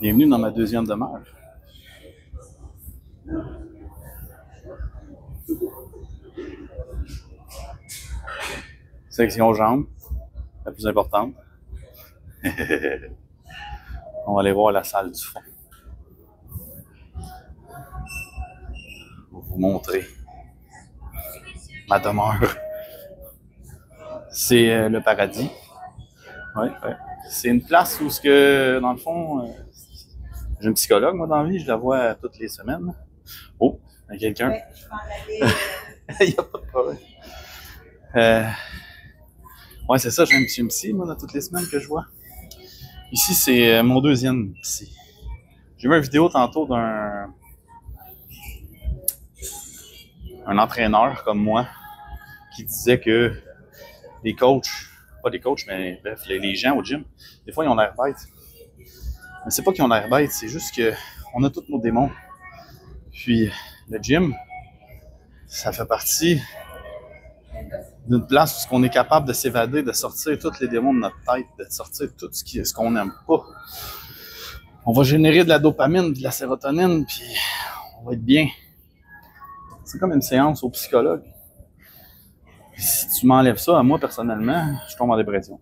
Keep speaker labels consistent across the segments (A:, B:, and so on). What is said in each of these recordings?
A: Bienvenue dans ma deuxième demeure. Section jambes, la plus importante. On va aller voir la salle du fond. Je vais vous montrer ma demeure. C'est le paradis. Ouais. C'est une place où, dans le fond, j'ai une psychologue, moi, dans la vie. Je la vois toutes les semaines. Oh, il y a quelqu'un.
B: Ouais, je vais enlever.
A: Il n'y a pas de problème. Ouais, c'est ça, j'ai un petit psy, moi, dans toutes les semaines que je vois. Ici, c'est mon deuxième psy. J'ai vu une vidéo tantôt d'un entraîneur comme moi qui disait que les coachs, pas les coachs, mais bref, les gens au gym, des fois, ils ont l'air bêtes. Mais c'est pas qu'ils ont l'air bêtes, c'est juste que on a tous nos démons. Puis, le gym, ça fait partie d'une place où on est capable de s'évader, de sortir tous les démons de notre tête, de sortir tout ce qu'on n'aime pas. On va générer de la dopamine, de la sérotonine, puis on va être bien. C'est comme une séance au psychologue. Si tu m'enlèves ça, à moi, personnellement, je tombe en dépression.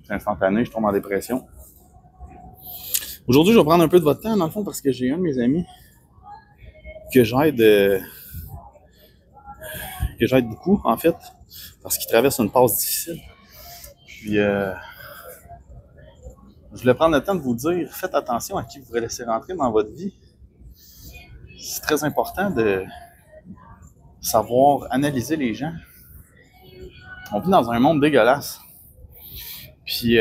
A: C'est instantané, je tombe en dépression. Aujourd'hui, je vais prendre un peu de votre temps, dans le fond, parce que j'ai un de mes amis que j'aide beaucoup, en fait, parce qu'il traverse une passe difficile. Puis, je voulais prendre le temps de vous dire, faites attention à qui vous laissez rentrer dans votre vie. C'est très important de savoir analyser les gens. On vit dans un monde dégueulasse. Puis,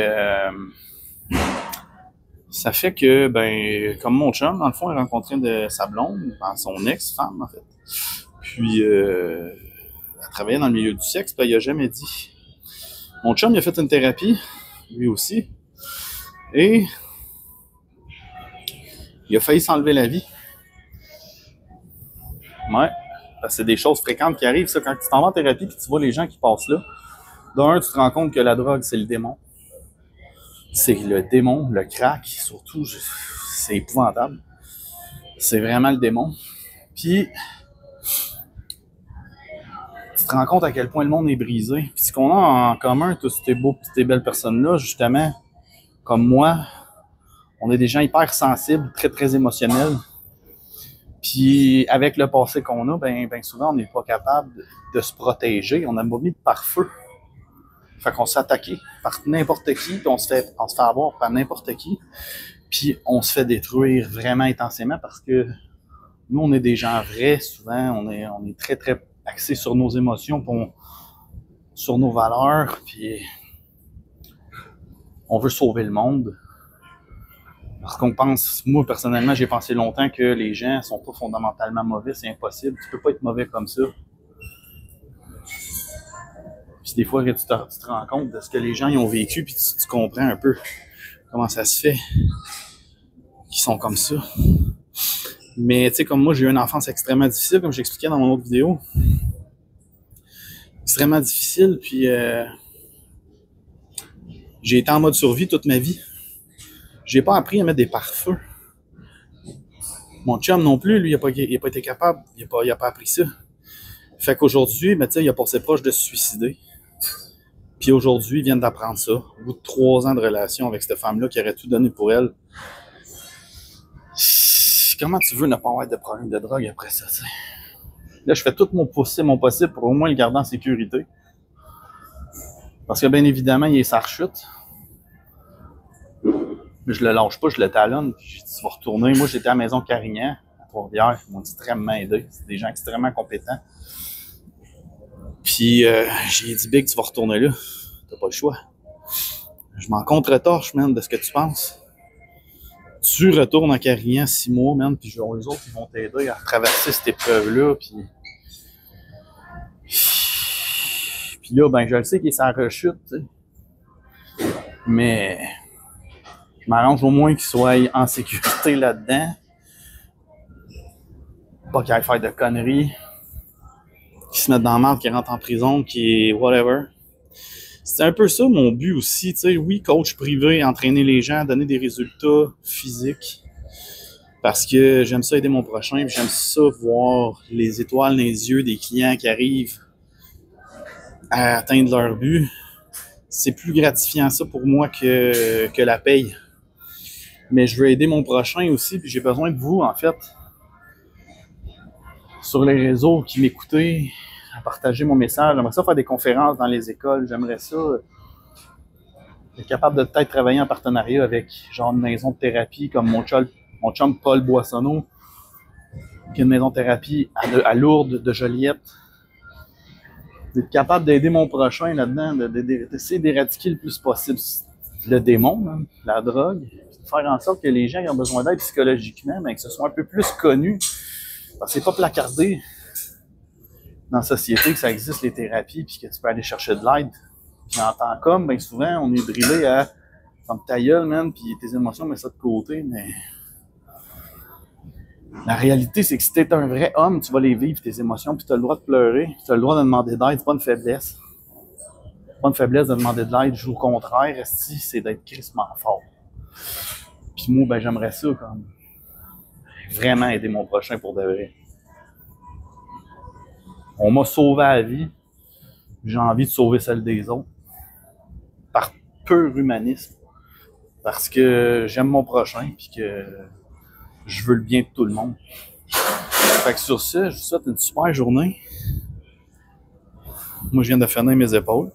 A: ça fait que, comme mon chum, dans le fond, il a rencontré sa blonde, son ex-femme, en fait. Puis, elle travaillait dans le milieu du sexe, puis il a jamais dit. Mon chum, il a fait une thérapie, lui aussi, et il a failli s'enlever la vie. Ouais, parce que c'est des choses fréquentes qui arrivent, ça, quand tu t'en vas en thérapie, puis tu vois les gens qui passent là. D'un, tu te rends compte que la drogue, c'est le démon. C'est le démon, le crack, surtout, c'est épouvantable. C'est vraiment le démon. Puis, tu te rends compte à quel point le monde est brisé. Puis ce qu'on a en commun, tous ces belles personnes-là, justement, comme moi, on est des gens hyper sensibles, très, très émotionnels. Puis avec le passé qu'on a, ben souvent, on n'est pas capable de se protéger. On a mis de pare-feu. Fait qu'on se fait attaquer par n'importe qui, puis on se fait avoir par n'importe qui. Puis on se fait détruire vraiment intensément parce que nous, on est des gens vrais. Souvent, on est très, très axés sur nos émotions, sur nos valeurs, puis on veut sauver le monde. Parce qu'on pense, moi personnellement, j'ai pensé longtemps que les gens sont pas fondamentalement mauvais, c'est impossible. Tu peux pas être mauvais comme ça. Puis des fois, tu te rends compte de ce que les gens y ont vécu, puis tu comprends un peu comment ça se fait qu'ils sont comme ça. Mais tu sais, comme moi, j'ai eu une enfance extrêmement difficile, comme j'expliquais dans mon autre vidéo. Extrêmement difficile, puis j'ai été en mode survie toute ma vie. J'ai pas appris à mettre des pare-feux. Mon chum non plus, lui, il a pas été capable, il a pas appris ça. Fait qu'aujourd'hui, tu sais, il a passé proche de se suicider. Puis aujourd'hui, il vient d'apprendre ça. Au bout de 3 ans de relation avec cette femme-là qui aurait tout donné pour elle. Comment tu veux ne pas avoir de problème de drogue après ça, tu sais? Là, je fais tout mon possible pour au moins le garder en sécurité. Parce que bien évidemment, il est sa rechute. Mais je le lâche pas, je le talonne. Puis je dis, tu vas retourner. Moi, j'étais à la maison Carignan, à Trois-Rivières. Ils m'ont extrêmement aidé. C'est des gens extrêmement compétents. Puis j'ai dit, Big, tu vas retourner là. T'as pas le choix. Je m'en contre-torche, man, de ce que tu penses. Tu retournes à Carignan 6 mois, man, puis les autres, ils vont t'aider à traverser cette épreuve-là, puis là, je le sais qu'il est sa rechute, tu sais. Mais je m'arrange au moins qu'il soit en sécurité là-dedans. Pas qu'il aille faire de conneries, qu'il se mette dans la merde, qu'il rentre en prison, qu'il whatever. C'est un peu ça mon but aussi, tu sais, oui, coach privé, entraîner les gens, donner des résultats physiques, parce que j'aime ça aider mon prochain, puis j'aime ça voir les étoiles dans les yeux des clients qui arrivent à atteindre leur but. C'est plus gratifiant ça pour moi que la paye. Mais je veux aider mon prochain aussi, puis j'ai besoin de vous, en fait, sur les réseaux, qui m'écoutez, à partager mon message. J'aimerais ça faire des conférences dans les écoles. J'aimerais ça être capable de peut-être travailler en partenariat avec genre une maison de thérapie comme mon chum Paul Boissonneau, qui a une maison de thérapie à Lourdes, de Joliette. D'être capable d'aider mon prochain là-dedans, d'essayer d'éradiquer le plus possible le démon, hein, la drogue, de faire en sorte que les gens qui ont besoin d'aide psychologiquement, mais que ce soit un peu plus connu. Parce que c'est pas placardé dans la société que ça existe, les thérapies, puis que tu peux aller chercher de l'aide. Puis en tant qu'homme, bien souvent, on est drillé à comme ta gueule, man, puis tes émotions, mets ça de côté, mais la réalité, c'est que si t'es un vrai homme, tu vas les vivre, tes émotions, puis t'as le droit de pleurer, puis t'as le droit de demander d'aide, c'est pas une faiblesse. C'est pas une faiblesse de demander de l'aide, au contraire, c'est d'être crissement fort. Puis moi, ben j'aimerais ça, comme, vraiment aider mon prochain pour de vrai. On m'a sauvé la vie, j'ai envie de sauver celle des autres, par pur humanisme, parce que j'aime mon prochain, puis que je veux le bien de tout le monde. Fait que sur ça, je vous souhaite une super journée. Moi, je viens de finir mes épaules.